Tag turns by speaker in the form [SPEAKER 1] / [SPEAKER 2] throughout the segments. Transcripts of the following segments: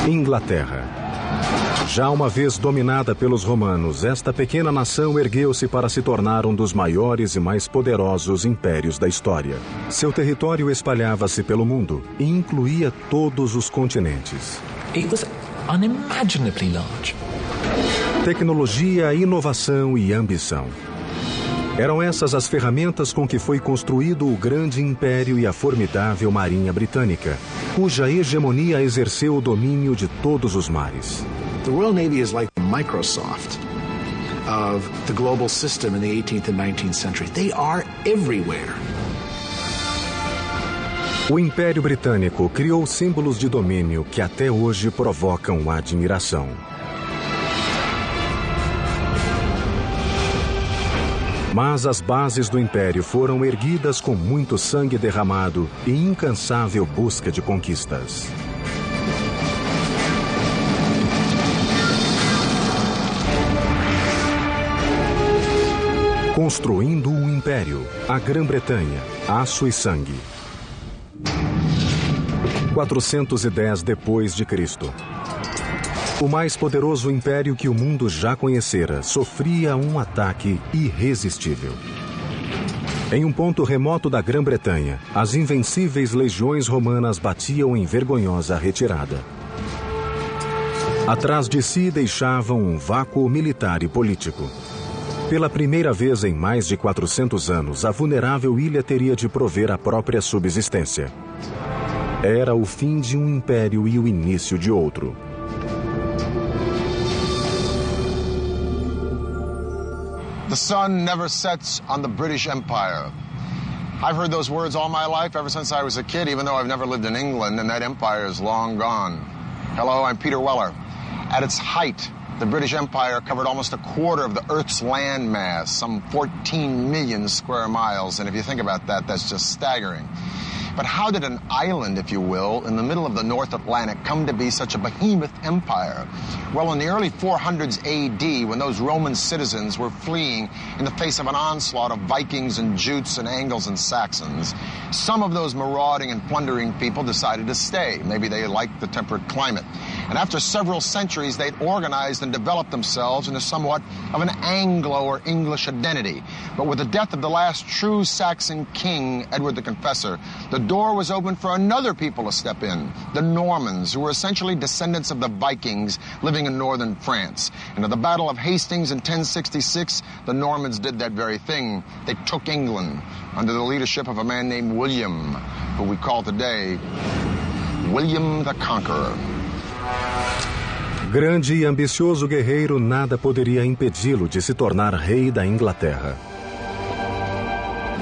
[SPEAKER 1] Inglaterra. Já uma vez dominada pelos romanos, esta pequena nação ergueu-se para se tornar um dos maiores e mais poderosos impérios da história. Seu território espalhava-se pelo mundo e incluía todos os continentes.
[SPEAKER 2] It was unimaginably large.
[SPEAKER 1] Tecnologia, inovação e ambição. Eram essas as ferramentas com que foi construído o grande império e a formidável marinha britânica, cuja hegemonia exerceu o domínio de todos os mares.
[SPEAKER 3] The Royal Navy is like the Microsoft of the global system in the 18th and 19th century. They are everywhere.
[SPEAKER 1] O Império Britânico criou símbolos de domínio que até hoje provocam admiração. Mas as bases do Império foram erguidas com muito sangue derramado e incansável busca de conquistas. Construindo um império, a Grã-Bretanha, aço e sangue. 410 depois de Cristo. O mais poderoso império que o mundo já conhecera sofria um ataque irresistível. Em um ponto remoto da Grã-Bretanha, as invencíveis legiões romanas batiam em vergonhosa retirada. Atrás de si deixavam um vácuo militar e político. Pela primeira vez em mais de 400 anos, a vulnerável ilha teria de prover a própria subsistência. Era o fim de um império e o início de outro.
[SPEAKER 4] The sun never sets on the British Empire. I've heard those words all my life, ever since I was a kid, even though I've never lived in England, and that empire is long gone. Hello, I'm Peter Weller. At its height, the British Empire covered almost a quarter of the Earth's land mass, some 14 million square miles, and if you think about that, that's just staggering. But how did an island, if you will, in the middle of the North Atlantic come to be such a behemoth empire? Well, in the early 400s AD, when those Roman citizens were fleeing in the face of an onslaught of Vikings and Jutes and Angles and Saxons, some of those marauding and plundering people decided to stay. Maybe they liked the temperate climate. And after several centuries, they'd organized and developed themselves into somewhat of an Anglo or English identity. But with the death of the last true Saxon king, Edward the Confessor, the door was open for another people to step in, the Normans, who were essentially descendants of the Vikings living in northern France. And at the Battle of Hastings in 1066, the Normans did that very thing. They took England under the leadership of a man named William, who we call today William the Conqueror.
[SPEAKER 1] Grande e ambicioso guerreiro, nada poderia impedi-lo de se tornar rei da Inglaterra.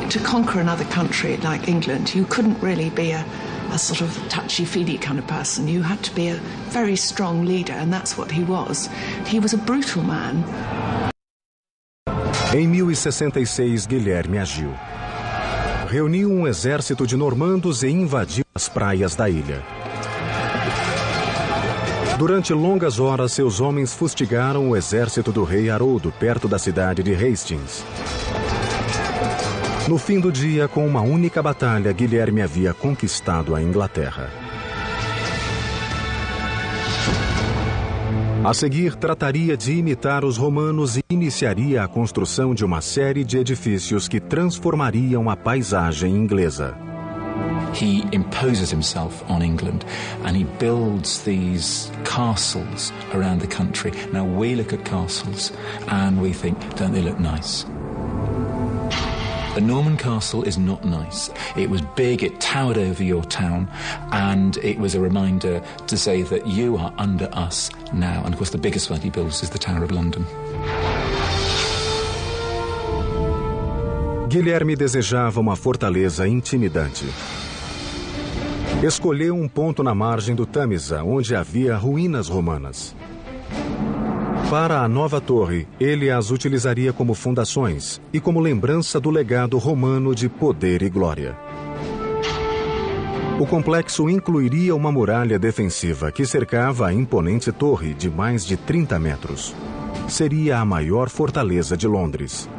[SPEAKER 5] To conquer another country like England, you couldn't really be a sort of touchy-feely kind of person. You had to be a very strong leader, and that's what he was. He was a brutal man.
[SPEAKER 1] Em 1066, Guilherme agiu. Reuniu um exército de normandos e invadiu as praias da ilha. Durante longas horas, seus homens fustigaram o exército do rei Haroldo perto da cidade de Hastings. No fim do dia, com uma única batalha, Guilherme havia conquistado a Inglaterra. A seguir, trataria de imitar os romanos e iniciaria a construção de uma série de edifícios que transformariam a paisagem inglesa.
[SPEAKER 2] He imposes himself on England and he builds these castles around the country. Now we look at castles and we think, don't they look nice? A Norman castle is not nice. It was big, it towered over your town, and it was a reminder to say that you are under us now. And of course the biggest one he builds is the Tower of London.
[SPEAKER 1] Guilherme desejava uma fortaleza intimidante. Escolheu um ponto na margem do Tâmisa, onde havia ruínas romanas. Para a nova torre, ele as utilizaria como fundações e como lembrança do legado romano de poder e glória. O complexo incluiria uma muralha defensiva que cercava a imponente torre de mais de 30 metros. Seria a maior fortaleza de Londres.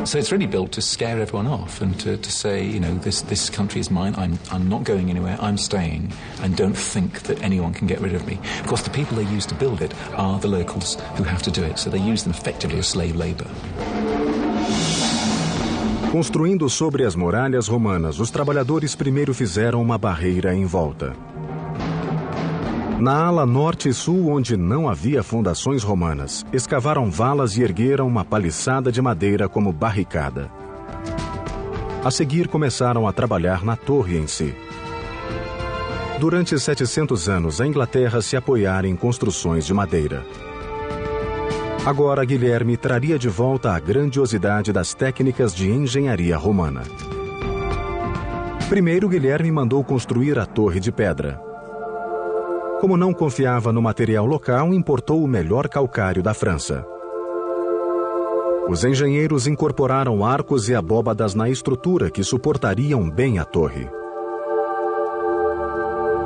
[SPEAKER 2] So it's really built to scare everyone off and to say, you know, this country is mine, I'm not going anywhere, I'm staying, and don't think that anyone can get rid of me. Of course, the people they use to build it are the locals who have to do it, so they use them effectively as slave labor.
[SPEAKER 1] Construindo sobre as muralhas romanas, os trabalhadores primeiro fizeram uma barreira em volta. Na ala norte e sul, onde não havia fundações romanas, escavaram valas e ergueram uma paliçada de madeira como barricada. A seguir, começaram a trabalhar na torre em si. Durante 700 anos, a Inglaterra se apoiara em construções de madeira. Agora, Guilherme traria de volta a grandiosidade das técnicas de engenharia romana. Primeiro, Guilherme mandou construir a Torre de Pedra. Como não confiava no material local, importou o melhor calcário da França. Os engenheiros incorporaram arcos e abóbadas na estrutura que suportariam bem a torre.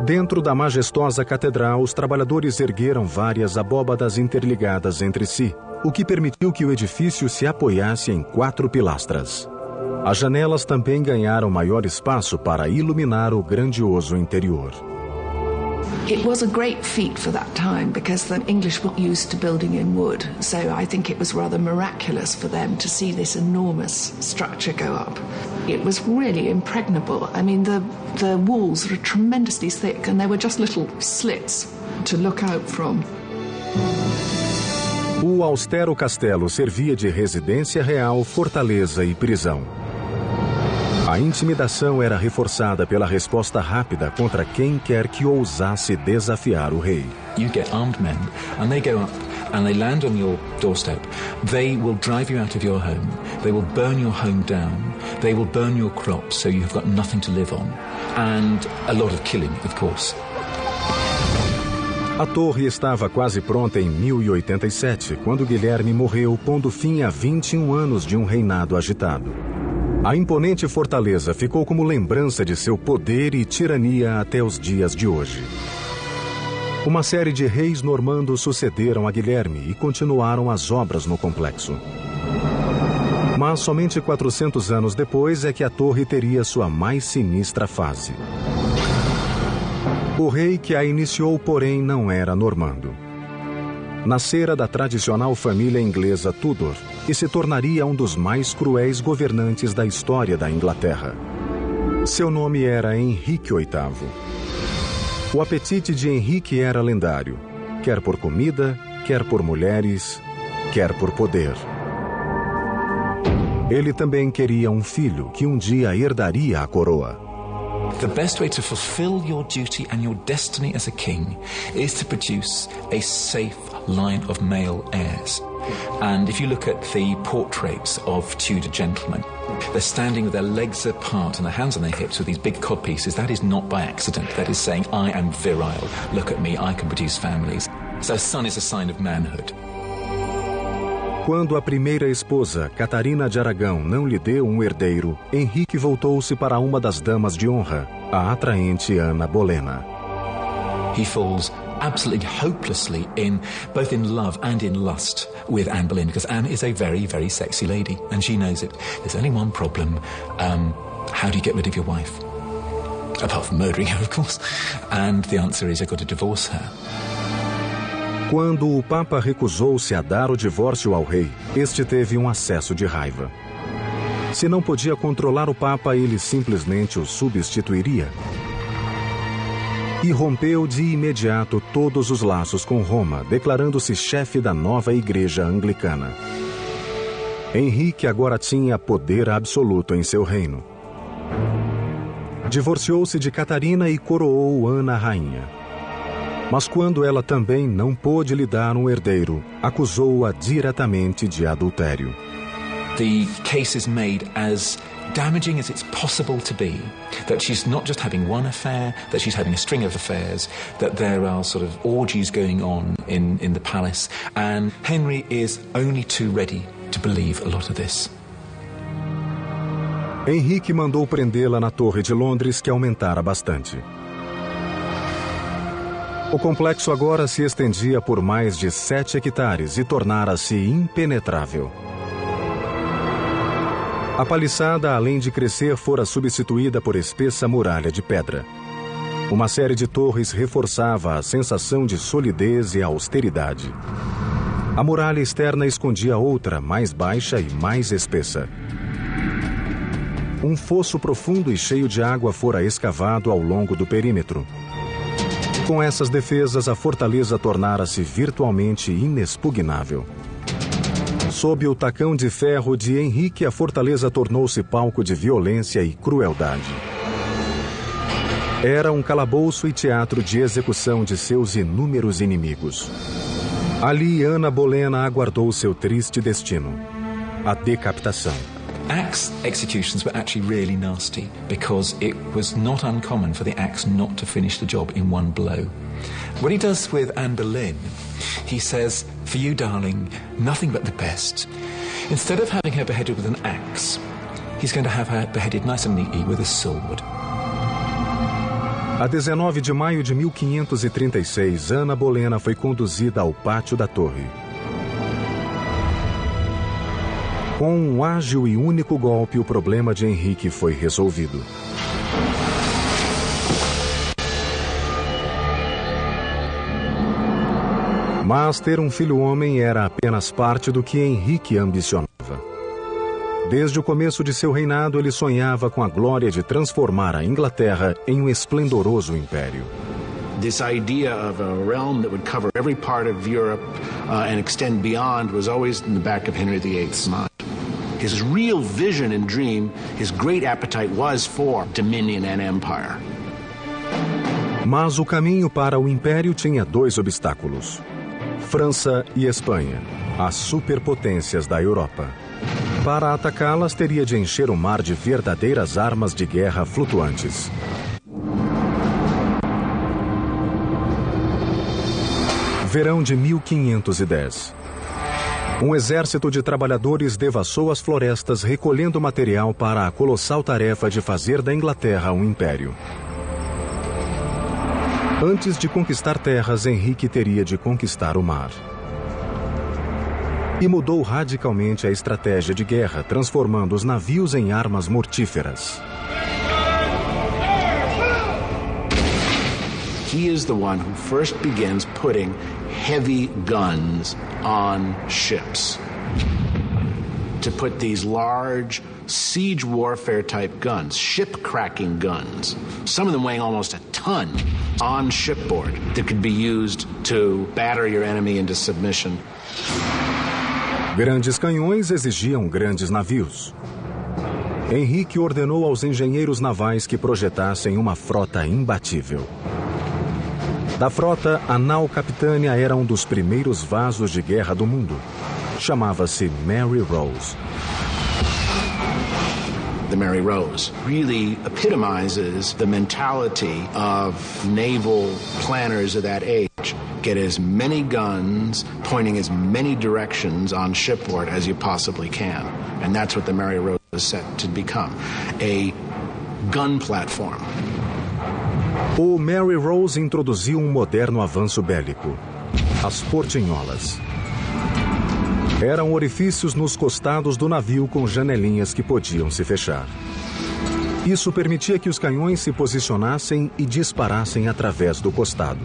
[SPEAKER 1] Dentro da majestosa catedral, os trabalhadores ergueram várias abóbadas interligadas entre si, o que permitiu que o edifício se apoiasse em 4 pilastras. As janelas também ganharam maior espaço para iluminar o grandioso interior.
[SPEAKER 5] It was a great feat for that time because the English were used to building in wood, so I think it was rather miraculous for them to see this enormous structure go up. It was really impregnable. I mean, the walls were tremendously thick and there were just little slits to look out from.
[SPEAKER 1] O austero castelo servia de residência real, fortaleza e prisão. A intimidação era reforçada pela resposta rápida contra quem quer que ousasse desafiar o rei.
[SPEAKER 2] You get armed men, and they go up and they land on your doorstep. They will drive you out of your home. They will burn your home down. They will burn your crops, so you've got nothing to live on. And a lot of killing, of course.
[SPEAKER 1] A torre estava quase pronta em 1087, quando Guilherme morreu, pondo fim a 21 anos de um reinado agitado. A imponente fortaleza ficou como lembrança de seu poder e tirania até os dias de hoje. Uma série de reis normandos sucederam a Guilherme e continuaram as obras no complexo. Mas somente 400 anos depois é que a torre teria sua mais sinistra fase. O rei que a iniciou, porém, não era normando. Nascera da tradicional família inglesa Tudor e se tornaria um dos mais cruéis governantes da história da Inglaterra. Seu nome era Henrique VIII. O apetite de Henrique era lendário, quer por comida, quer por mulheres, quer por poder. Ele também queria um filho que um dia herdaria a coroa.
[SPEAKER 2] The best way to fulfill your duty and your destiny as a king is to produce a safe line of male heirs. And if you look at the portraits of Tudor gentlemen, they're standing with their legs apart and their hands on their hips with these big codpieces. That is not by accident. That is saying, I am virile. Look at me, I can produce families. So son is a sign of manhood.
[SPEAKER 1] Quando a primeira esposa, Catarina de Aragão, não lhe deu um herdeiro, Henrique voltou-se para uma das damas de honra, a atraente Ana Bolena.
[SPEAKER 2] He falls absolutely hopelessly in both in love and in lust with Anne Boleyn, because Anne is a very, very sexy lady, and she knows it. There's only one problem. How do you get rid of your wife? Apart from murdering her, of course. And the answer is, you've got to divorce her.
[SPEAKER 1] Quando o Papa recusou-se a dar o divórcio ao rei, este teve um acesso de raiva. Se não podia controlar o Papa, ele simplesmente o substituiria. E rompeu de imediato todos os laços com Roma, declarando-se chefe da nova igreja anglicana. Henrique agora tinha poder absoluto em seu reino. Divorciou-se de Catarina e coroou Ana rainha. Mas quando ela também não pôde lhe dar um herdeiro, acusou-a diretamente de adultério.
[SPEAKER 2] The case is made as damaging as it's possible to be, that she's not just having one affair, that she's having a string of affairs, that there are sort of orgies going on in the palace, and Henry is only too ready to believe a lot of this.
[SPEAKER 1] Henrique mandou prendê-la na Torre de Londres, que aumentara bastante. O complexo agora se estendia por mais de 7 hectares e tornara-se impenetrável. A paliçada, além de crescer, fora substituída por espessa muralha de pedra. Uma série de torres reforçava a sensação de solidez e austeridade. A muralha externa escondia outra, mais baixa e mais espessa. Um fosso profundo e cheio de água fora escavado ao longo do perímetro. Com essas defesas, a fortaleza tornara-se virtualmente inexpugnável. Sob o tacão de ferro de Henrique, a fortaleza tornou-se palco de violência e crueldade. Era um calabouço e teatro de execução de seus inúmeros inimigos. Ali, Ana Bolena aguardou seu triste destino: a decapitação.
[SPEAKER 2] Axe executions were actually really nasty because it was not uncommon for the axe not to finish the job in one blow. What he does with Anne Boleyn, he says, "For you, darling, nothing but the best." Instead of having her beheaded with an axe, he's going to have her beheaded nice and neatly with a sword.
[SPEAKER 1] A 19 de maio de 1536, Ana Bolena foi conduzida ao pátio da torre. Com um ágil e único golpe, o problema de Henrique foi resolvido. Mas ter um filho homem era apenas parte do que Henrique ambicionava. Desde o começo de seu reinado, ele sonhava com a glória de transformar a Inglaterra em um esplendoroso império.
[SPEAKER 3] This idea of a realm that would cover every part of Europe and extend beyond was always in the back of Henry VIII's mind. His real vision and dream, his great appetite was for dominion and empire.
[SPEAKER 1] Mas o caminho para o império tinha dois obstáculos: França e Espanha, as superpotências da Europa. Para atacá-las, teria de encher o mar de verdadeiras armas de guerra flutuantes. Verão de 1510. Um exército de trabalhadores devassou as florestas recolhendo material para a colossal tarefa de fazer da Inglaterra um império. Antes de conquistar terras, Henrique teria de conquistar o mar. E mudou radicalmente a estratégia de guerra, transformando os navios em armas mortíferas.
[SPEAKER 3] He is the one who first begins putting heavy guns on ships. To put these large siege warfare type guns, ship-cracking guns, some of them weighing almost a ton, on shipboard that could be used to batter your enemy into submission.
[SPEAKER 1] Grandes canhões exigiam grandes navios. Henrique ordenou aos engenheiros navais que projetassem uma frota imbatível. Da frota, a nau Capitânia era um dos primeiros vasos de guerra do mundo. Chamava-se Mary Rose.
[SPEAKER 3] The Mary Rose really epitomizes the mentality of naval planners of that age. Get as many guns pointing as many directions on shipboard as you possibly can. And that's what the Mary Rose is set to become, a gun platform.
[SPEAKER 1] O Mary Rose introduziu um moderno avanço bélico: as portinholas. Eram orifícios nos costados do navio com janelinhas que podiam se fechar. Isso permitia que os canhões se posicionassem e disparassem através do costado.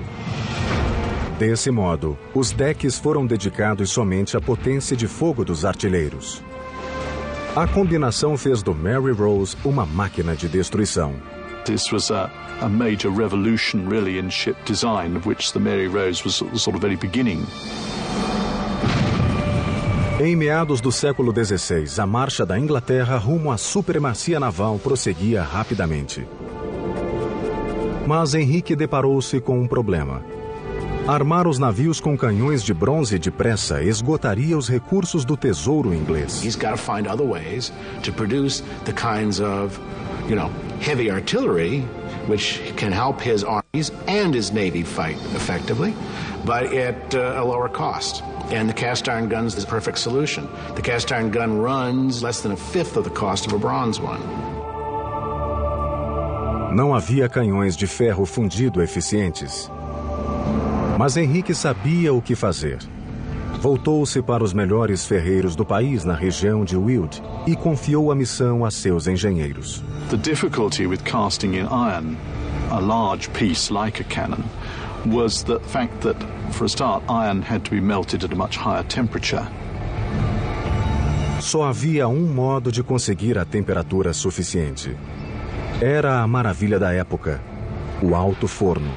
[SPEAKER 1] Desse modo, os decks foram dedicados somente à potência de fogo dos artilheiros. A combinação fez do Mary Rose uma máquina de destruição.
[SPEAKER 6] This was a major revolution, really, in ship design, of which the Mary Rose was sort of very beginning.
[SPEAKER 1] Em meados do século XVI, a marcha da Inglaterra rumo à supremacia naval prosseguia rapidamente. Mas Henrique deparou-se com um problema. Armar os navios com canhões de bronze depressa esgotaria os recursos do tesouro inglês.
[SPEAKER 3] He's got to find other ways to produce the kinds of, heavy artillery, which can help his armies and his navy fight effectively, but at a lower cost. And the cast iron gun's the perfect solution. The cast iron gun runs less than a fifth of the cost of a bronze one.
[SPEAKER 1] Não havia canhões de ferro fundido eficientes. Mas Henrique sabia o que fazer. Voltou-se para os melhores ferreiros do país na região de Weald e confiou a missão a seus engenheiros.
[SPEAKER 6] The difficulty with casting in iron a large piece like a cannon was the fact that, for a start, iron had to be melted at a much higher temperature.
[SPEAKER 1] Só havia um modo de conseguir a temperatura suficiente. Era a maravilha da época, o alto forno.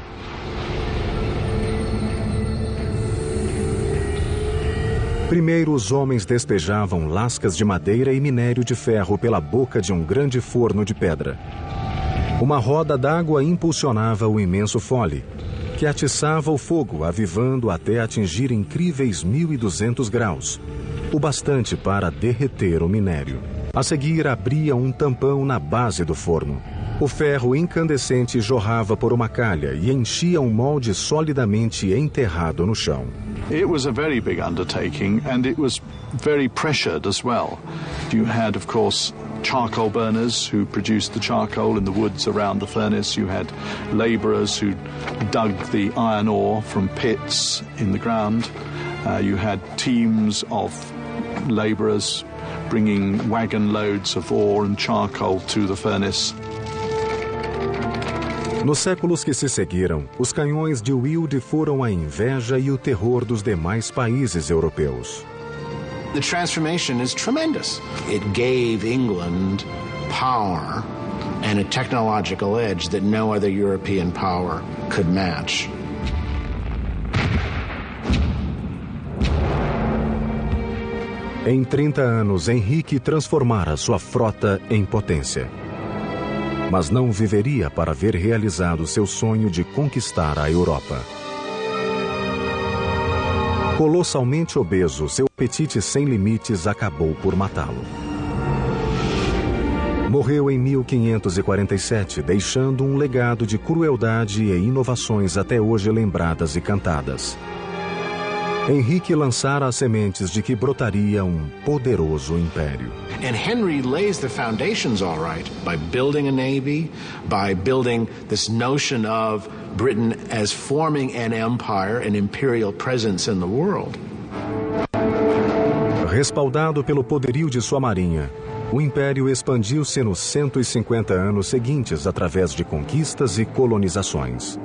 [SPEAKER 1] Primeiro, os homens despejavam lascas de madeira e minério de ferro pela boca de um grande forno de pedra. Uma roda d'água impulsionava o imenso fole, que atiçava o fogo, avivando até atingir incríveis 1.200 graus, o bastante para derreter o minério. A seguir, abria um tampão na base do forno. O ferro incandescente jorrava por uma calha e enchia um molde solidamente enterrado no chão.
[SPEAKER 6] It was a very big undertaking, and it was very pressured as well. You had, of course, charcoal burners who produced the charcoal in the woods around the furnace. You had labourers who dug the iron ore from pits in the ground. You had teams of labourers bringing wagon loads of ore and charcoal to the furnace.
[SPEAKER 1] Nos séculos que se seguiram, os canhões de Weald foram a inveja e o terror dos demais países europeus.
[SPEAKER 3] The transformation is tremendous. It gave England power and a technological edge that no other European power could match.
[SPEAKER 1] Em 30 anos, Henrique transformara sua frota em potência. Mas não viveria para ver realizado seu sonho de conquistar a Europa. Colossalmente obeso, seu apetite sem limites acabou por matá-lo. Morreu em 1547, deixando um legado de crueldade e inovações até hoje lembradas e cantadas. Henrique lançara as sementes de que brotaria um poderoso império.
[SPEAKER 3] And Henry lays the foundations all right by building a navy, by building this notion of Britain as forming an empire, an imperial presence in the world.
[SPEAKER 1] Respaldado pelo poderio de sua marinha, o império expandiu-se nos 150 anos seguintes através de conquistas e colonizações.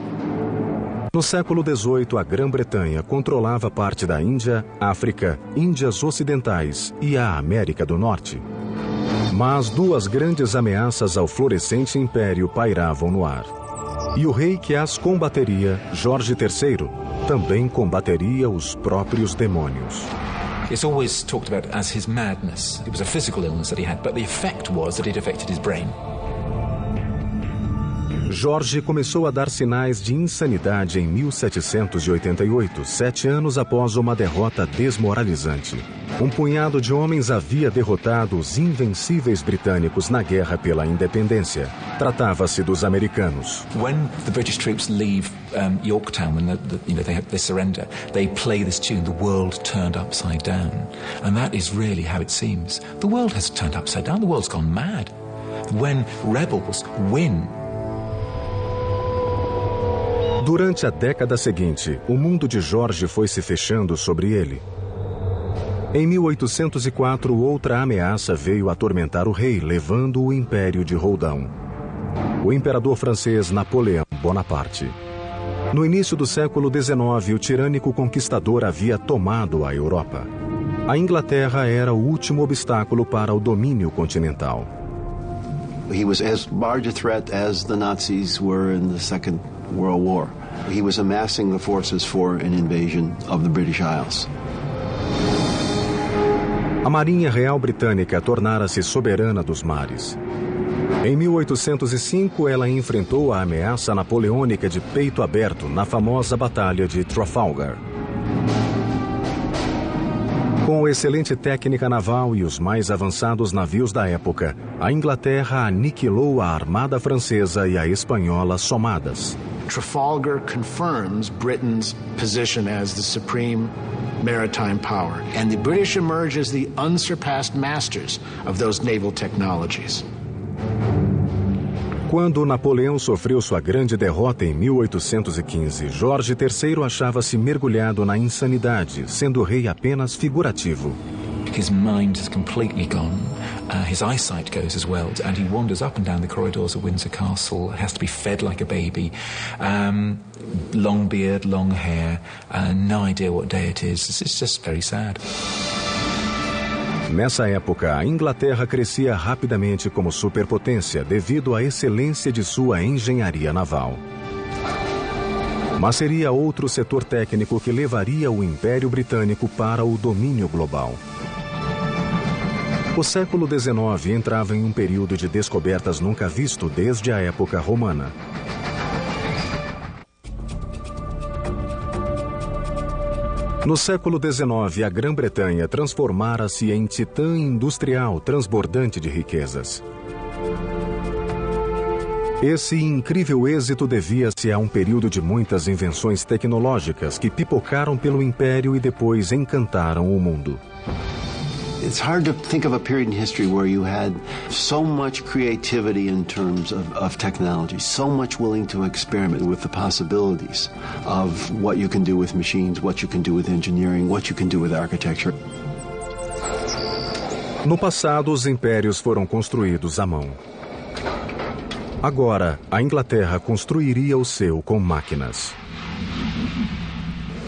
[SPEAKER 1] No século XVIII, a Grã-Bretanha controlava parte da Índia, África, Índias Ocidentais e a América do Norte. Mas duas grandes ameaças ao florescente império pairavam no ar. E o rei que as combateria, Jorge III, também combateria os próprios demônios.
[SPEAKER 2] It's always talked about as his madness. It was a physical illness that he had, but the effect was that it affected his brain.
[SPEAKER 1] Jorge começou a dar sinais de insanidade em 1788, 7 anos após uma derrota desmoralizante. Um punhado de homens havia derrotado os invencíveis britânicos na guerra pela independência. Tratava-se dos americanos.
[SPEAKER 2] When the British troops leave Yorktown, when they surrender, they play this tune, "The World Turned Upside Down," and that is really how it seems. The world has turned upside down. The world's gone mad. When rebels win.
[SPEAKER 1] Durante a década seguinte, o mundo de Jorge foi se fechando sobre ele. Em 1804, outra ameaça veio atormentar o rei, levando o Império de Roldão. O imperador francês Napoleão Bonaparte. No início do século XIX, o tirânico conquistador havia tomado a Europa. A Inglaterra era o último obstáculo para o domínio continental.
[SPEAKER 7] He was as large a threat as the Nazis were in the Second World War. He was amassing the forces for an invasion of the British Isles.
[SPEAKER 1] A Marinha Real Britânica tornara-se soberana dos mares. Em 1805, ela enfrentou a ameaça napoleônica de peito aberto na famosa Batalha de Trafalgar. Com excelente técnica naval e os mais avançados navios da época, a Inglaterra aniquilou a armada francesa e a espanhola somadas.
[SPEAKER 3] Trafalgar confirms Britain's position as the supreme maritime power, and the British emerge as the unsurpassed masters of those naval technologies.
[SPEAKER 1] Quando Napoleão sofreu sua grande derrota em 1815, Jorge III achava-se mergulhado na insanidade, sendo rei apenas figurativo.
[SPEAKER 2] His mind has completely gone. His eyesight goes as well, and he wanders up and down the corridors of Windsor Castle, has to be fed like a baby. Long beard, long hair, no idea what day it is. It's just very sad.
[SPEAKER 1] Nessa época, a Inglaterra crescia rapidamente como superpotência devido à excelência de sua engenharia naval. Mas seria outro setor técnico que levaria o Império Britânico para o domínio global. O século XIX entrava em um período de descobertas nunca visto desde a época romana. No século XIX, a Grã-Bretanha transformara-se em titã industrial transbordante de riquezas. Esse incrível êxito devia-se a um período de muitas invenções tecnológicas que pipocaram pelo império e depois encantaram o mundo.
[SPEAKER 7] It's hard to think of a period in history where you had so much creativity in terms of technology, so much willing to experiment with the possibilities of what you can do with machines, what you can do with engineering, what you can do with architecture.
[SPEAKER 1] No passado, os impérios foram construídos à mão. Agora, a Inglaterra construiria o seu com máquinas.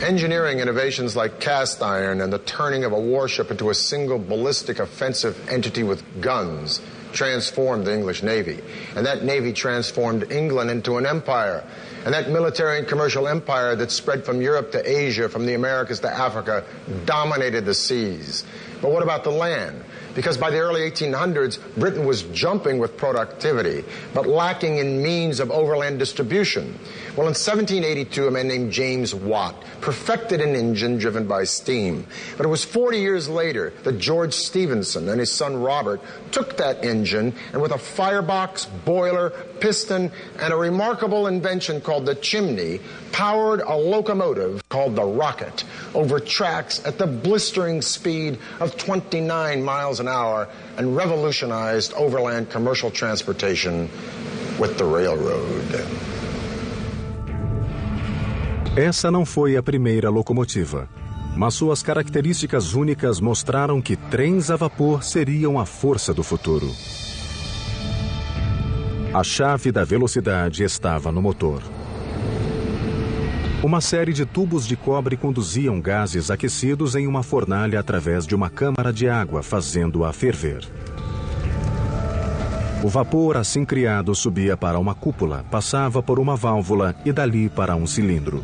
[SPEAKER 4] Engineering innovations like cast iron and the turning of a warship into a single ballistic offensive entity with guns transformed the English Navy. And that Navy transformed England into an empire. And that military and commercial empire that spread from Europe to Asia, from the Americas to Africa, dominated the seas. But what about the land? Because by the early 1800s, Britain was jumping with productivity, but lacking in means of overland distribution. Well, in 1782, a man named James Watt perfected an engine driven by steam. But it was 40 years later that George Stephenson and his son Robert took that engine and with a firebox, boiler, piston, and a remarkable invention called the chimney, powered a locomotive called the Rocket over tracks at the blistering speed of 29 miles an hour and revolutionized overland commercial transportation with the railroad.
[SPEAKER 1] Essa não foi a primeira locomotiva, mas suas características únicas mostraram que trens a vapor seriam a força do futuro. A chave da velocidade estava no motor. Uma série de tubos de cobre conduziam gases aquecidos em uma fornalha através de uma câmara de água, fazendo-a ferver. O vapor assim criado subia para uma cúpula, passava por uma válvula e dali para um cilindro.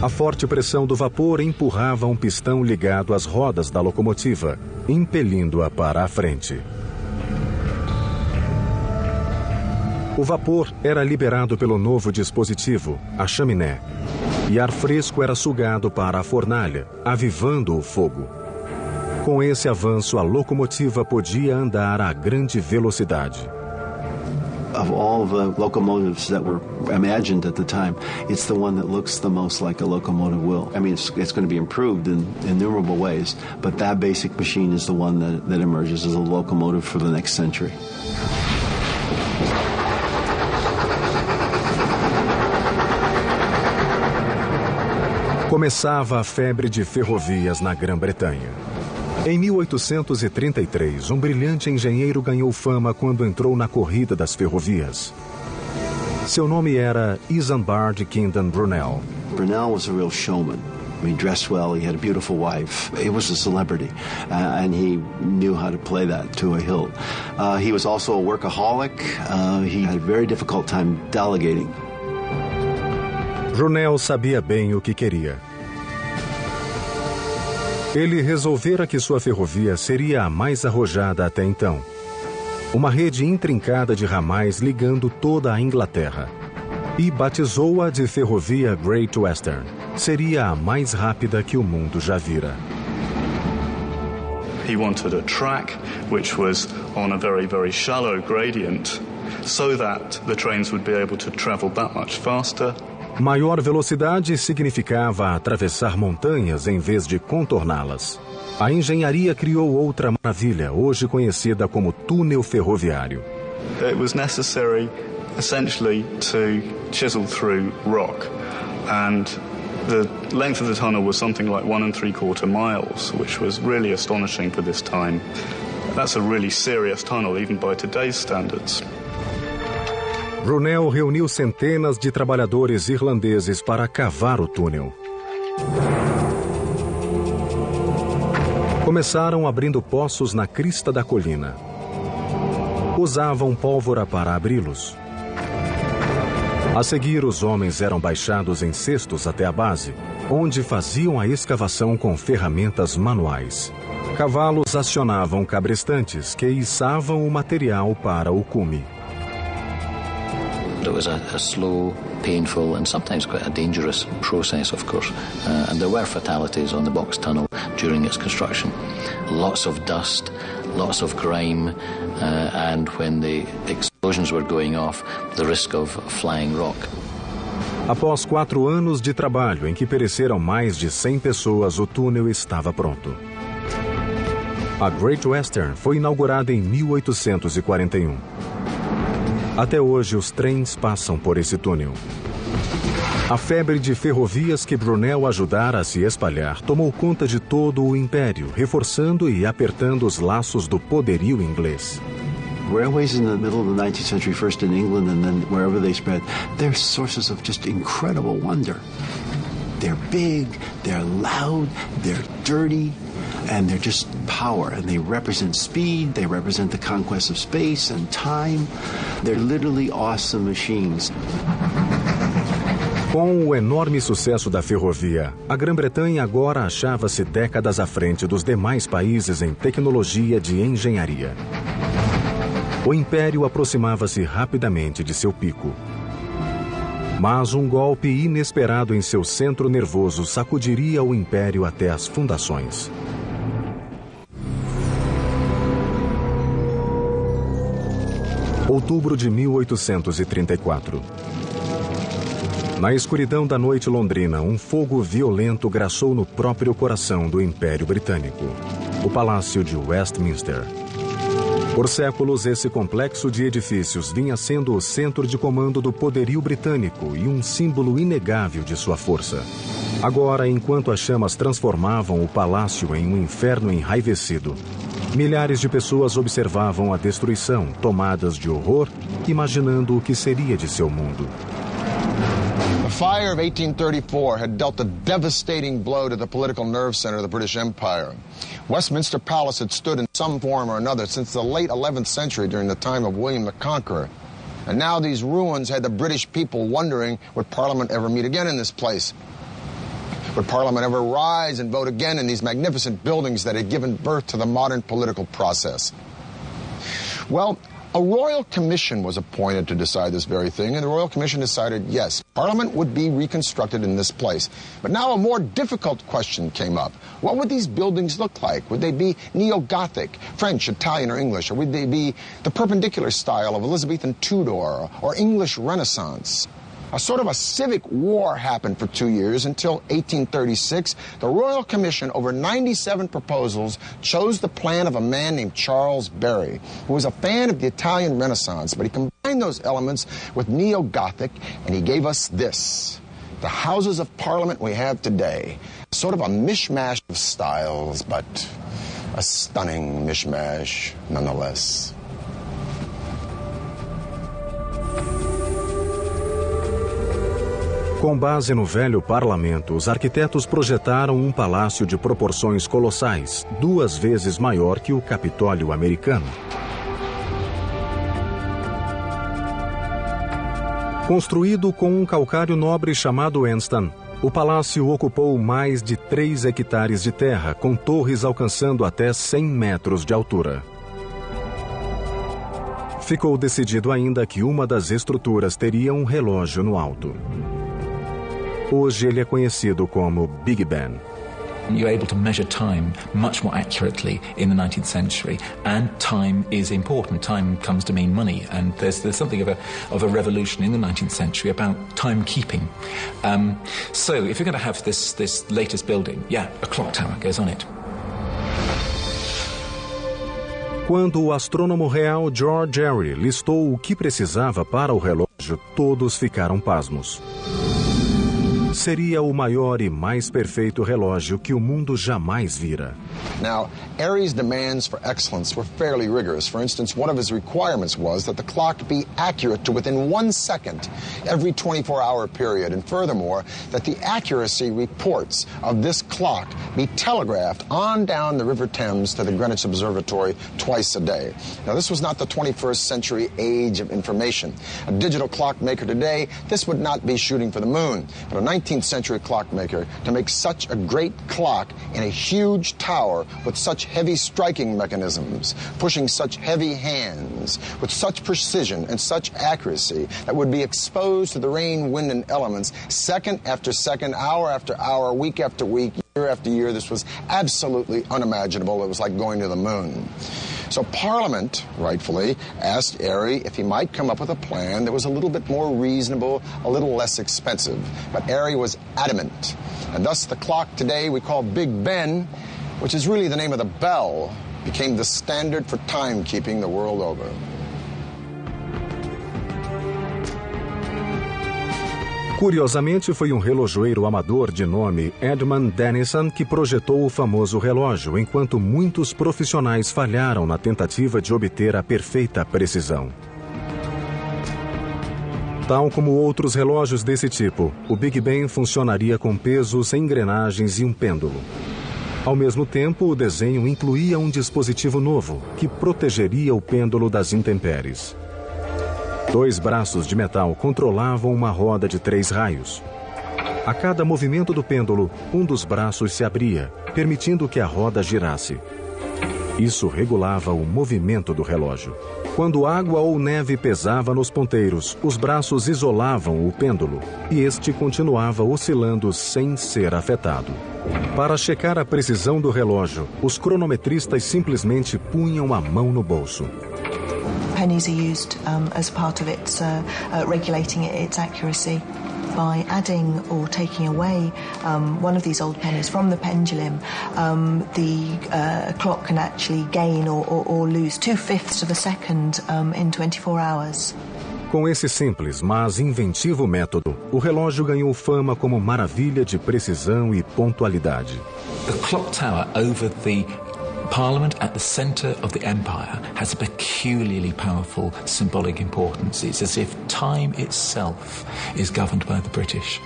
[SPEAKER 1] A forte pressão do vapor empurrava um pistão ligado às rodas da locomotiva, impelindo-a para a frente. O vapor era liberado pelo novo dispositivo, a chaminé, e ar fresco era sugado para a fornalha, avivando o fogo. Com esse avanço, a locomotiva podia andar a grande velocidade.
[SPEAKER 7] Of all the locomotives that were imagined at the time, it's the one that looks the most like a locomotive will. I mean, it's going to be improved in innumerable ways, but that basic machine is the one that emerges as a locomotive for the next century.
[SPEAKER 1] Começava a febre de ferrovias na Grã-Bretanha. Em 1833, um brilhante engenheiro ganhou fama quando entrou na corrida das ferrovias. Seu nome era Isambard Kingdon Brunel.
[SPEAKER 7] Brunel was a real showman. He dressed well, he had a beautiful wife. He was a celebrity, and he knew how to play that to a hilt. He was also a workaholic. He had a very difficult time delegating.
[SPEAKER 1] Brunel sabia bem o que queria. Ele resolvera que sua ferrovia seria a mais arrojada até então. Uma rede intrincada de ramais ligando toda a Inglaterra. E batizou-a de Ferrovia Great Western. Seria a mais rápida que o mundo já vira.
[SPEAKER 8] He wanted a track which was on a very, very shallow gradient so that the trains would be able to travel that much faster.
[SPEAKER 1] Maior velocidade significava atravessar montanhas em vez de contorná-las. A engenharia criou outra maravilha, hoje conhecida como túnel ferroviário.
[SPEAKER 8] It was necessary, essentially, to chisel through rock, and the length of the tunnel was something like 1 3/4 miles, which was really astonishing for this time. That's a really serious tunnel, even by today's standards.
[SPEAKER 1] Brunel reuniu centenas de trabalhadores irlandeses para cavar o túnel. Começaram abrindo poços na crista da colina. Usavam pólvora para abri-los. A seguir, os homens eram baixados em cestos até a base, onde faziam a escavação com ferramentas manuais. Cavalos acionavam cabrestantes que içavam o material para o cume.
[SPEAKER 9] It was a slow, painful and sometimes quite a dangerous process, of course. And there were fatalities on the box tunnel during its construction. Lots of dust, lots of grime, and when the explosions were going off, the risk of flying rock.
[SPEAKER 1] Após 4 anos de trabalho em que pereceram mais de 100 pessoas, o túnel estava pronto. A Great Western foi inaugurada em 1841. Até hoje, os trens passam por esse túnel. A febre de ferrovias que Brunel ajudara a se espalhar tomou conta de todo o império, reforçando e apertando os laços do poderio inglês.
[SPEAKER 7] Railways in the middle of the 19th century, first in England and then wherever they spread, they're sources of just incredible wonder. They're big, they're loud, they're dirty, and they're just power, and they represent speed, they represent the conquest of space and time. They're literally awesome machines.
[SPEAKER 1] Com o enorme sucesso da ferrovia, a Grã-Bretanha agora achava-se décadas à frente dos demais países em tecnologia de engenharia. O império aproximava-se rapidamente de seu pico. Mas um golpe inesperado em seu centro nervoso sacudiria o império até as fundações. Outubro de 1834. Na escuridão da noite londrina, um fogo violento graçou no próprio coração do Império Britânico, o Palácio de Westminster. Por séculos, esse complexo de edifícios vinha sendo o centro de comando do poderio britânico e um símbolo inegável de sua força. Agora, enquanto as chamas transformavam o palácio em um inferno enraivecido, milhares de pessoas observavam a destruição, tomadas de horror, imaginando o que seria de seu mundo.
[SPEAKER 4] The fire of 1834 had dealt a devastating blow to the political nerve center of the British Empire. Westminster Palace had stood in some form or another since the late 11th century during the time of William the Conqueror. And now these ruins had the British people wondering, would Parliament ever meet again in this place? Would Parliament ever rise and vote again in these magnificent buildings that had given birth to the modern political process? Well, a royal commission was appointed to decide this very thing, and the royal commission decided, yes, Parliament would be reconstructed in this place. But now a more difficult question came up. What would these buildings look like? Would they be neo-Gothic, French, Italian, or English? Or would they be the perpendicular style of Elizabethan Tudor or English Renaissance? A sort of a civic war happened for 2 years until 1836. The Royal Commission, over 97 proposals, chose the plan of a man named Charles Barry, who was a fan of the Italian Renaissance, but he combined those elements with Neo-Gothic, and he gave us this, the Houses of Parliament we have today. Sort of a mishmash of styles, but a stunning mishmash nonetheless.
[SPEAKER 1] Com base no velho parlamento, os arquitetos projetaram um palácio de proporções colossais, 2 vezes maior que o Capitólio americano. Construído com um calcário nobre chamado Anston, o palácio ocupou mais de 3 hectares de terra, com torres alcançando até 100 metros de altura. Ficou decidido ainda que uma das estruturas teria um relógio no alto. Hoje ele é conhecido como Big Ben.
[SPEAKER 2] You're able to measure time much more accurately in the 19th century, and time is important. Time comes to mean money, and there's something of a revolution in the 19th century about timekeeping. So if you're going to have this latest building, a clock tower goes on it.
[SPEAKER 1] Quando o astrônomo real George Airy listou o que precisava para o relógio, todos ficaram pasmos. Seria o maior e mais perfeito relógio que o mundo jamais vira.
[SPEAKER 4] Now, Airy's demands for excellence were fairly rigorous. For instance, one of his requirements was that the clock be accurate to within 1 second every 24-hour period. And furthermore, that the accuracy reports of this clock be telegraphed on down the River Thames to the Greenwich Observatory twice a day. Now, this was not the 21st century age of information. A digital clockmaker today, this would not be shooting for the moon. But a 19th century clockmaker, to make such a great clock in a huge tower with such heavy striking mechanisms, pushing such heavy hands, with such precision and such accuracy that would be exposed to the rain, wind, and elements second after second, hour after hour, week after week, year after year. This was absolutely unimaginable. It was like going to the moon. So Parliament, rightfully, asked Airy if he might come up with a plan that was a little bit more reasonable, a little less expensive. But Airy was adamant. And thus the clock today we call Big Ben, which is really the name of the bell, became the standard for timekeeping the world over.
[SPEAKER 1] Curiosamente, foi um relojoeiro amador de nome Edmund Dennison que projetou o famoso relógio, enquanto muitos profissionais falharam na tentativa de obter a perfeita precisão. Tal como outros relógios desse tipo, o Big Ben funcionaria com pesos, engrenagens e um pêndulo. Ao mesmo tempo, o desenho incluía um dispositivo novo, que protegeria o pêndulo das intempéries. 2 braços de metal controlavam uma roda de 3 raios. A cada movimento do pêndulo, um dos braços se abria, permitindo que a roda girasse. Isso regulava o movimento do relógio. Quando água ou neve pesava nos ponteiros, os braços isolavam o pêndulo e este continuava oscilando sem ser afetado. Para checar a precisão do relógio, os cronometristas simplesmente punham a mão no bolso.
[SPEAKER 10] Pennies are used as part of its regulating its accuracy. By adding or taking away one of these old pennies from the pendulum, the clock can actually gain or lose 2/5 of a second in 24 hours.
[SPEAKER 1] Com esse simples, mas inventivo método, o relógio ganhou fama como maravilha de precisão e pontualidade.
[SPEAKER 2] The clock tower over the Parliament at the centre of the empire has a peculiarly powerful symbolic importance. It's as if time itself is governed by the British.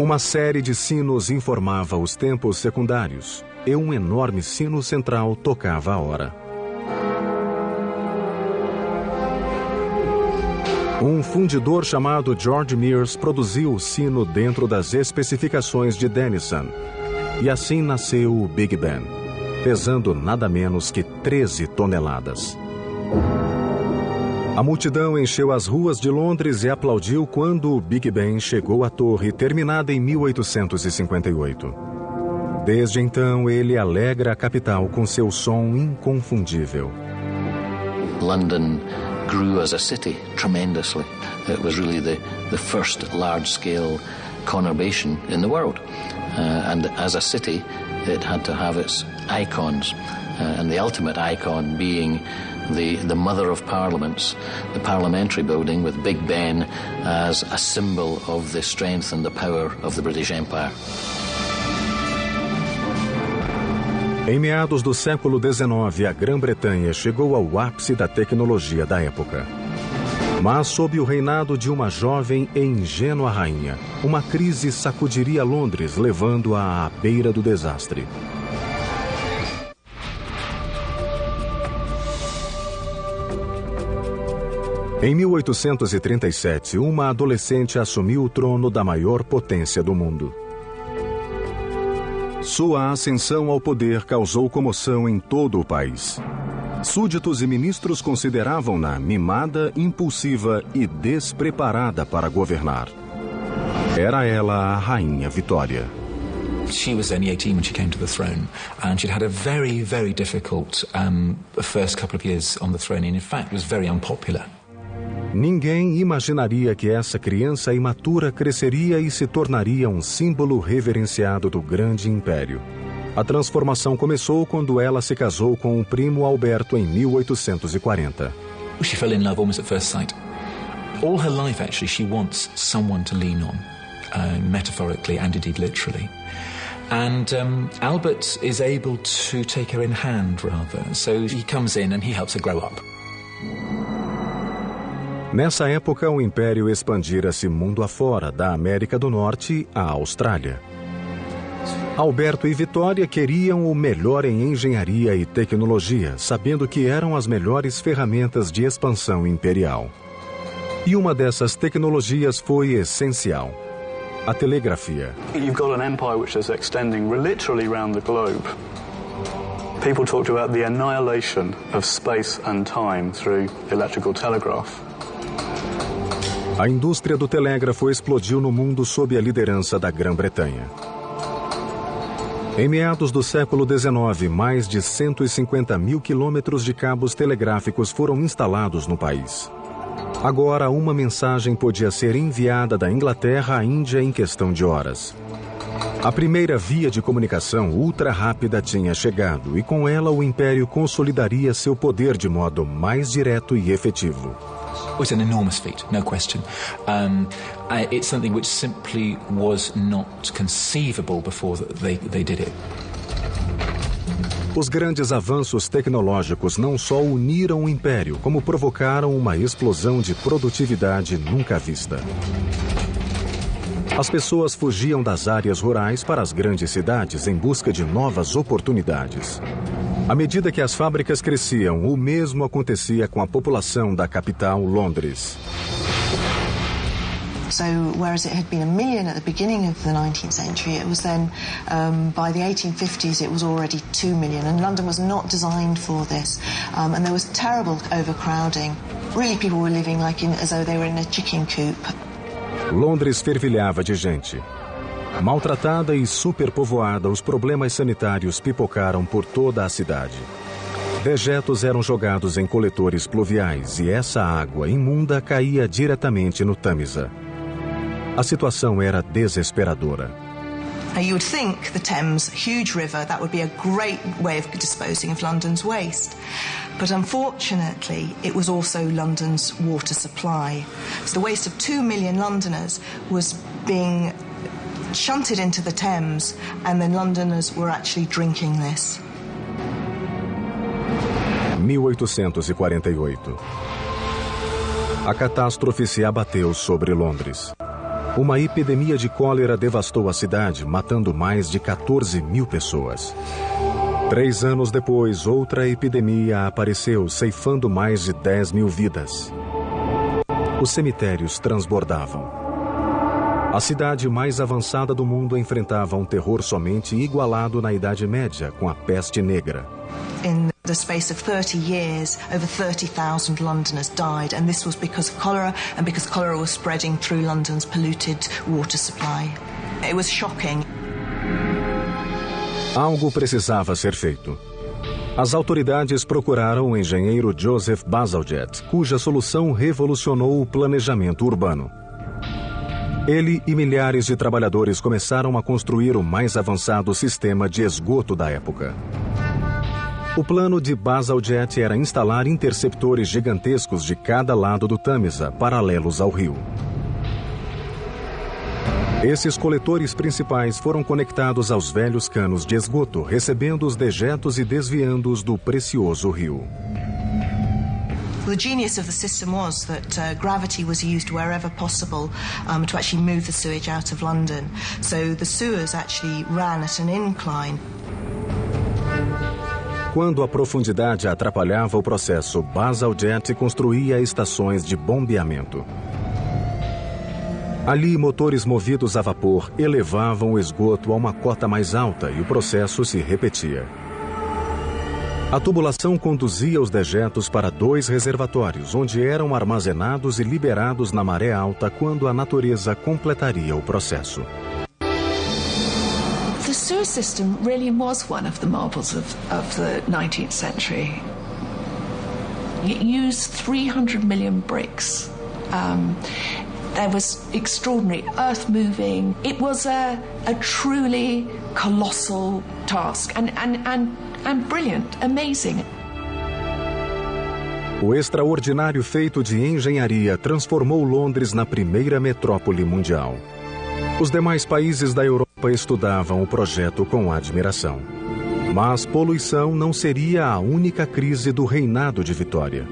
[SPEAKER 1] Uma série de sinos informava os tempos secundários, e um enorme sino central tocava a hora. Um fundidor chamado George Mears produziu o sino dentro das especificações de Dennison. E assim nasceu o Big Ben, pesando nada menos que 13 toneladas. A multidão encheu as ruas de Londres e aplaudiu quando o Big Ben chegou à torre, terminada em 1858. Desde então, ele alegra a capital com seu som inconfundível.
[SPEAKER 9] London grew as a city tremendously. It was really the first large-scale conurbation in the world. And as a city, it had to have its icons, and the ultimate icon being the mother of parliaments, the parliamentary building with Big Ben as a symbol of the strength and the power of the British Empire.
[SPEAKER 1] Em meados do século XIX, a Grã-Bretanha chegou ao ápice da tecnologia da época. Mas sob o reinado de uma jovem e ingênua rainha, uma crise sacudiria Londres, levando-a à beira do desastre. Em 1837, uma adolescente assumiu o trono da maior potência do mundo. Sua ascensão ao poder causou comoção em todo o país. Súditos e ministros consideravam-na mimada, impulsiva e despreparada para governar. Era ela a Rainha Vitória.
[SPEAKER 2] She was only 18 when she came to the throne, and she'd had a very, very difficult first couple of years on the throne, and in fact was very unpopular.
[SPEAKER 1] Ninguém imaginaria que essa criança imatura cresceria e se tornaria um símbolo reverenciado do grande império. A transformação começou quando ela se casou com o primo Alberto em 1840.
[SPEAKER 2] She fell in love almost at first sight. All her life, actually, she wants someone to lean on, metaphorically and indeed literally. And Albert is able to take her in hand, rather. So he comes in and he helps her grow up.
[SPEAKER 1] Nessa época, o Império expandira-se mundo afora, da América do Norte à Austrália. Alberto e Vitória queriam o melhor em engenharia e tecnologia, sabendo que eram as melhores ferramentas de expansão imperial. E uma dessas tecnologias foi essencial: a telegrafia.
[SPEAKER 8] You've got an empire which is extending literally around the globe. People talked about the annihilation of space and time through electrical telegraph.
[SPEAKER 1] A indústria do telégrafo explodiu no mundo sob a liderança da Grã-Bretanha. Em meados do século XIX, mais de 150 mil quilômetros de cabos telegráficos foram instalados no país. Agora, uma mensagem podia ser enviada da Inglaterra à Índia em questão de horas. A primeira via de comunicação ultra-rápida tinha chegado e com ela o Império consolidaria seu poder de modo mais direto e efetivo.
[SPEAKER 2] It's an enormous feat, no question. It's something which simply was not conceivable before they did it.
[SPEAKER 1] Os grandes avanços tecnológicos não só uniram o Império, como provocaram uma explosão de produtividade nunca vista. As pessoas fugiam das áreas rurais para as grandes cidades em busca de novas oportunidades. À medida que as fábricas cresciam, o mesmo acontecia com a população da capital, Londres.
[SPEAKER 10] So whereas it had been 1 million at the beginning of the 19th century, it was then, by the 1850s, it was already 2 million. And London was not designed for this. And there was terrible overcrowding. Really, people were living as though they were in a chicken coop.
[SPEAKER 1] Londres fervilhava de gente. Maltratada e superpovoada, os problemas sanitários pipocaram por toda a cidade. Dejetos eram jogados em coletores pluviais e essa água imunda caía diretamente no Tâmisa. A situação era desesperadora.
[SPEAKER 10] You would think the Thames, huge river, that would be a great way of disposing of London's waste. But unfortunately, it was also London's water supply. So the waste of 2 million Londoners was being shunted into the Thames, and then Londoners were actually drinking this.
[SPEAKER 1] 1848. A catástrofe se abateu sobre Londres. Uma epidemia de cólera devastou a cidade, matando mais de 14 mil pessoas. 3 anos depois, outra epidemia apareceu, ceifando mais de 10 mil vidas. Os cemitérios transbordavam. A cidade mais avançada do mundo enfrentava um terror somente igualado na Idade Média, com a peste negra.
[SPEAKER 10] In the space of 30 years, over 30,000 Londoners died, and this was because of cholera, and because cholera was spreading through London's polluted water supply. It was shocking.
[SPEAKER 1] Algo precisava ser feito. As autoridades procuraram o engenheiro Joseph Bazalgette, cuja solução revolucionou o planejamento urbano. Ele e milhares de trabalhadores começaram a construir o mais avançado sistema de esgoto da época. O plano de Bazalgette era instalar interceptores gigantescos de cada lado do Tâmisa, paralelos ao rio. Esses coletores principais foram conectados aos velhos canos de esgoto, recebendo os dejetos e desviando-os do precioso rio.
[SPEAKER 10] The genius of the system was that gravity was used wherever possible to actually move the sewage out of London. So the sewers actually ran at an incline.
[SPEAKER 1] Quando a profundidade atrapalhava o processo, Bazalgette construía estações de bombeamento. Ali, motores movidos a vapor elevavam o esgoto a uma cota mais alta e o processo se repetia. A tubulação conduzia os dejetos para 2 reservatórios, onde eram armazenados e liberados na maré alta quando a natureza completaria o processo.
[SPEAKER 5] The sewer system really was one of the marvels of the 19th century. It used 300 million bricks. There was extraordinary earth moving. It was a truly colossal task and brilliant, amazing.
[SPEAKER 1] O extraordinário feito de engenharia transformou Londres na primeira metrópole mundial. Os demais países da Europa estudavam o projeto com admiração. Mas poluição não seria a única crise do reinado de Vitória.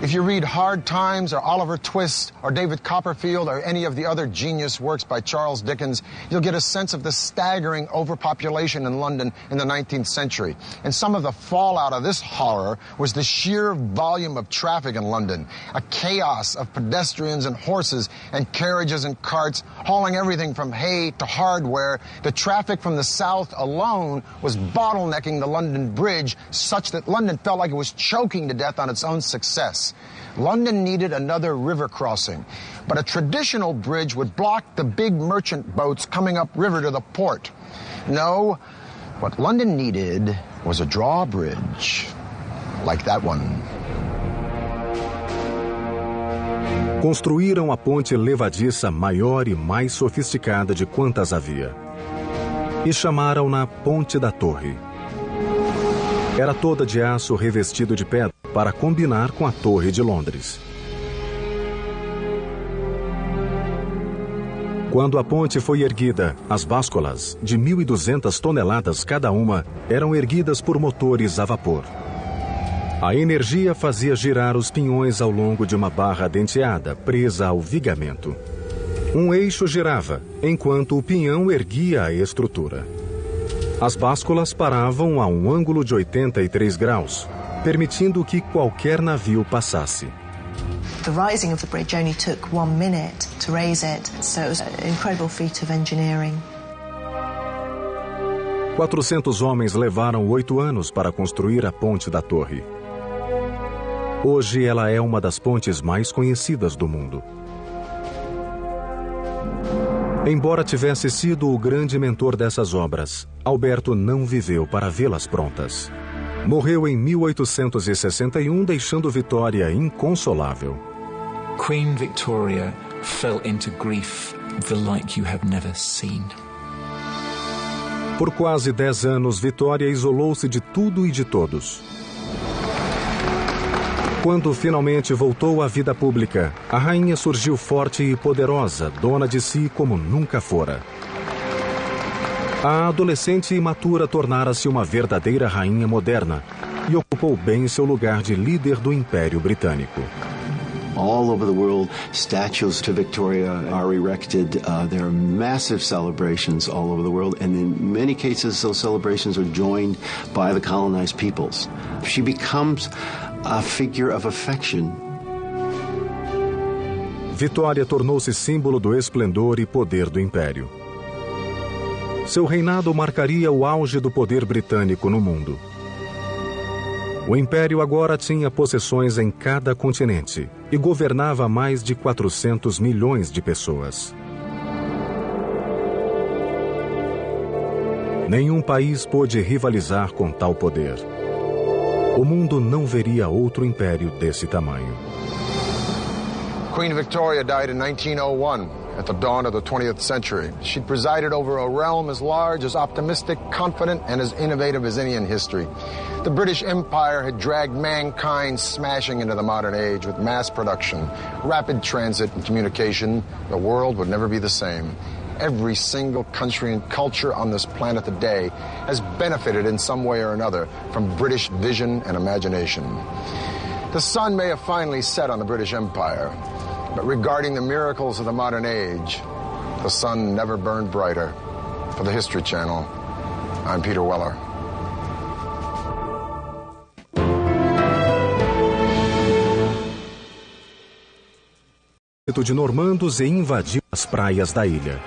[SPEAKER 4] If you read Hard Times or Oliver Twist or David Copperfield or any of the other genius works by Charles Dickens, you'll get a sense of the staggering overpopulation in London in the 19th century. And some of the fallout of this horror was the sheer volume of traffic in London, a chaos of pedestrians and horses and carriages and carts hauling everything from hay to hardware. The traffic from the south alone was bottlenecking the London Bridge such that London felt like it was choking to death on its own success. London needed another river crossing, but a traditional bridge would block the big merchant boats coming upriver to the port. No, what London needed was a drawbridge, like that one.
[SPEAKER 1] Construíram a ponte levadiça maior e mais sofisticada de quantas havia. E chamaram-na Ponte da Torre. Era toda de aço revestido de pedra para combinar com a Torre de Londres. Quando a ponte foi erguida, as básculas, de 1.200 toneladas cada uma, eram erguidas por motores a vapor. A energia fazia girar os pinhões ao longo de uma barra denteada, presa ao vigamento. Um eixo girava, enquanto o pinhão erguia a estrutura. As básculas paravam a um ângulo de 83 graus, permitindo que qualquer navio passasse.
[SPEAKER 10] The rising of the bridge only took 1 minute to raise it, so it was an incredible feat of engineering.
[SPEAKER 1] 400 homens levaram 8 anos para construir a Ponte da Torre. Hoje ela é uma das pontes mais conhecidas do mundo. Embora tivesse sido o grande mentor dessas obras, Alberto não viveu para vê-las prontas. Morreu em 1861, deixando Vitória inconsolável.
[SPEAKER 2] Queen Victoria fell into grief the like you have never seen.
[SPEAKER 1] Por quase 10 anos, Vitória isolou-se de tudo e de todos. Quando finalmente voltou à vida pública, a rainha surgiu forte e poderosa, dona de si como nunca fora. A adolescente imatura tornara-se uma verdadeira rainha moderna e ocupou bem seu lugar de líder do Império Britânico.
[SPEAKER 7] All over the world, statues to Victoria are erected. There are massive celebrations all over the world, and in many cases, those celebrations are joined by the colonized peoples. She becomes a figure of affection.
[SPEAKER 1] Vitória tornou-se símbolo do esplendor e poder do Império. Seu reinado marcaria o auge do poder britânico no mundo. O Império agora tinha possessões em cada continente e governava mais de 400 milhões de pessoas. Nenhum país pôde rivalizar com tal poder. O mundo não veria outro império desse tamanho.
[SPEAKER 4] Queen Victoria died in 1901, at the dawn of the 20th century. She'd presided over a realm as large, as optimistic, confident, and as innovative as any in history. The British Empire had dragged mankind smashing into the modern age with mass production, rapid transit and communication. The world would never be the same. Every single country and culture on this planet today has benefited in some way or another from British vision and imagination. The sun may have finally set on the British Empire, but regarding the miracles of the modern age, the sun never burned brighter. For the History Channel, I'm Peter Weller.
[SPEAKER 1] De normandos e invadiu as praias da ilha.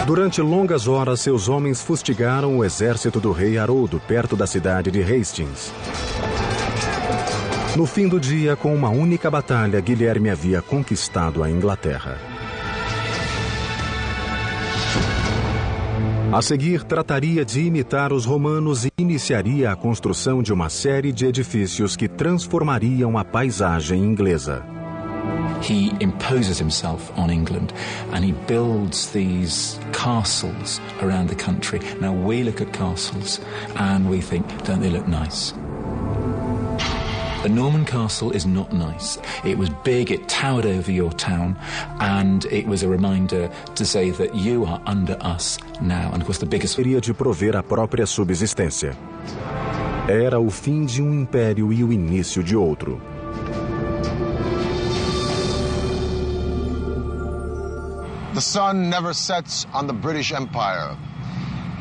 [SPEAKER 1] Durante longas horas, seus homens fustigaram o exército do rei Haroldo perto da cidade de Hastings. No fim do dia, com uma única batalha, Guilherme havia conquistado a Inglaterra. A seguir, trataria de imitar os romanos e iniciaria a construção de uma série de edifícios que transformariam a paisagem inglesa.
[SPEAKER 2] he imposes himself on England and he builds these castles around the country. Now we look at castles and we think, don't they look nice? A Norman castle is not nice. It was big, it towered over your town, and it was a reminder to say that you are under us now. And of course the biggest...
[SPEAKER 1] Queria de prover a própria subsistência. Era o fim de um império e o início de outro.
[SPEAKER 4] The sun never sets on the British Empire.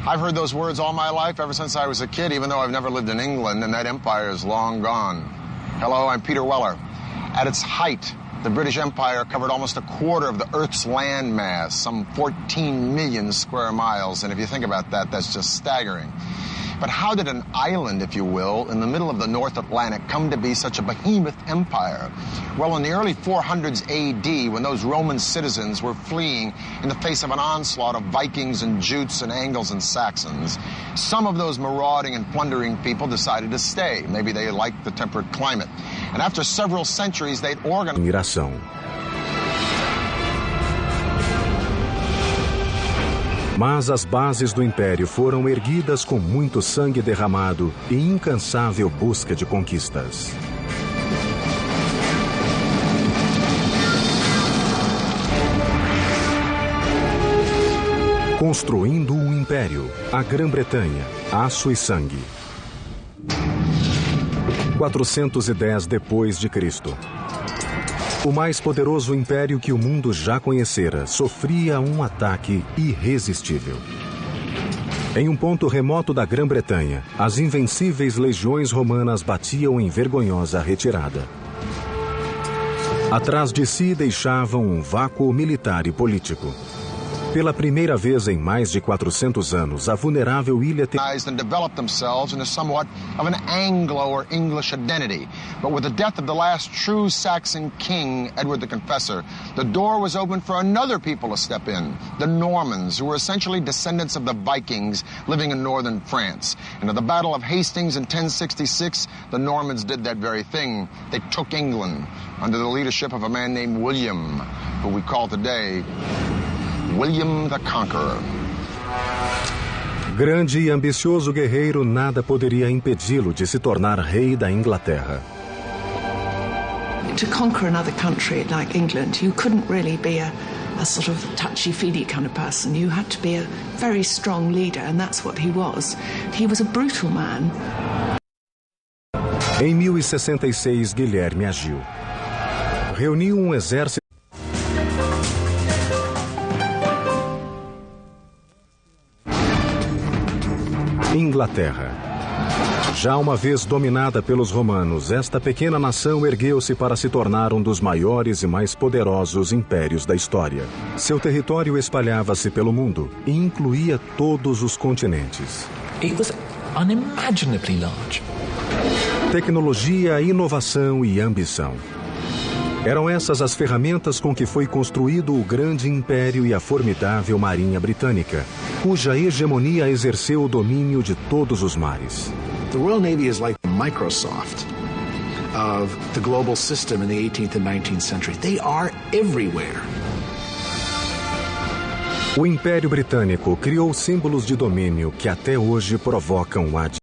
[SPEAKER 4] I've heard those words all my life, ever since I was a kid, even though I've never lived in England, and that empire is long gone. Hello, I'm Peter Weller. At its height, the British Empire covered almost a quarter of the Earth's land mass, some 14 million square miles, and if you think about that, that's just staggering. But how did an island, if you will, in the middle of the North Atlantic come to be such a behemoth empire? Well, in the early 400s AD, when those Roman citizens were fleeing in the face of an onslaught of Vikings and Jutes and Angles and Saxons, some of those marauding and plundering people decided to stay. Maybe they liked the temperate climate. And after several centuries, they'd organized...
[SPEAKER 1] Mas as bases do Império foram erguidas com muito sangue derramado e incansável busca de conquistas. Construindo o Império, a Grã-Bretanha, aço e sangue. 410 depois de Cristo. O mais poderoso império que o mundo já conhecera sofria um ataque irresistível. Em um ponto remoto da Grã-Bretanha, as invencíveis legiões romanas batiam em vergonhosa retirada. Atrás de si deixavam um vácuo militar e político. Pela primeira vez em mais de 400 anos, a vulnerável ilha
[SPEAKER 4] and developed themselves into somewhat of an Anglo or English identity. But with the death of the last true Saxon king, Edward the Confessor, the door was opened for another people to step in, the Normans, who were essentially descendants of the Vikings living in northern France. And at the Battle of Hastings in 1066, the Normans did that very thing. They took England under the leadership of a man named William, who we call today William the Conqueror.
[SPEAKER 1] Grande e ambicioso guerreiro, nada poderia impedi-lo de se tornar rei da Inglaterra.
[SPEAKER 5] To conquer another country like England, you couldn't really be a sort of touchy-feely kind of person. You had to be a very strong leader, and that's what he was. He was a brutal man.
[SPEAKER 1] Em 1066, Guilherme agiu. Reuniu um exército Inglaterra. Já uma vez dominada pelos romanos, esta pequena nação ergueu-se para se tornar um dos maiores e mais poderosos impérios da história. Seu território espalhava-se pelo mundo e incluía todos os continentes.
[SPEAKER 2] It was unimaginably large.
[SPEAKER 1] Tecnologia, inovação e ambição. Eram essas as ferramentas com que foi construído o grande império e a formidável marinha britânica, cuja hegemonia exerceu o domínio de todos os mares.
[SPEAKER 3] The Royal Navy is like the Microsoft of the global system in the 18th and 19th century. They are everywhere.
[SPEAKER 1] O Império Britânico criou símbolos de domínio que até hoje provocam a